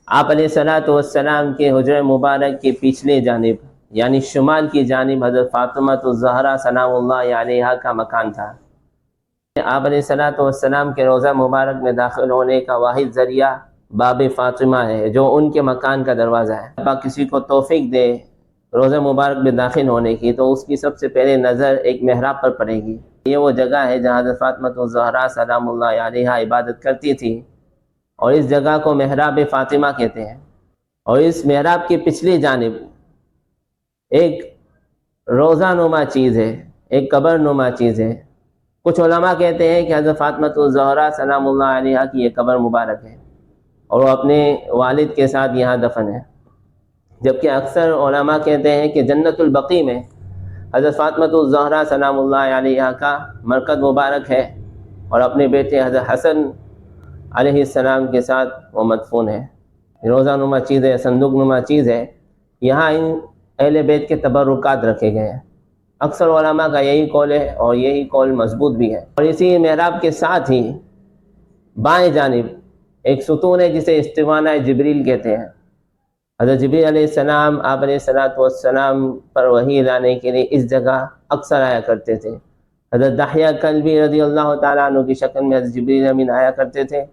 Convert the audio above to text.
آپ علیہ الصلوۃ والسلام کے حجرہ مبارک کے پچھلے جانب یعنی شمال کی جانب حضرت فاطمہ الزہرا سلام اللہ علیہا کا مکان تھا۔ آپ علیہ الصلوۃ والسلام کے روضہ مبارک میں داخل ہونے کا واحد ذریعہ باب فاطمہ ہے، جو ان کے مکان کا دروازہ ہے۔ اللہ کسی کو توفیق دے روضہ مبارک میں داخل ہونے کی تو اس کی سب سے پہلے نظر ایک محراب پر پڑے گی۔ یہ وہ جگہ ہے جہاں حضرت فاطمہ الزہرا سلام اللہ علیہا عبادت کرتی تھی، اور اس جگہ کو محراب فاطمہ کہتے ہیں۔ اور اس محراب کی پچھلی جانب ایک روضہ نما چیز ہے، ایک قبر نما چیز ہے۔ کچھ علماء کہتے ہیں کہ حضرت فاطمہ الزہرا سلام اللہ علیہا کی یہ قبر مبارک ہے اور وہ اپنے والد کے ساتھ یہاں دفن ہے، جبکہ اکثر علماء کہتے ہیں کہ جنت البقیع میں حضرت فاطمہ الزہرا سلام اللہ علیہا کا مرکز مبارک ہے، اور اپنے بیٹے حضرت حسن علیہ السلام کے ساتھ وہ مدفون ہے۔ روضہ نما چیز ہے، صندوق نما چیز ہے، یہاں ان اہل بیت کے تبرکات رکھے گئے ہیں۔ اکثر علماء کا یہی قول ہے اور یہی قول مضبوط بھی ہے۔ اور اسی محراب کے ساتھ ہی بائیں جانب ایک ستون ہے جسے استوانہ جبریل کہتے ہیں۔ حضرت جبریل علیہ السلام آپ علیہ الصلوۃ والسلام پر وحی لانے کے لیے اس جگہ اکثر آیا کرتے تھے۔ حضرت دحیہ کلبی رضی اللہ تعالیٰ عنہ کی شکل میں حضرت جبریل امین آیا کرتے تھے،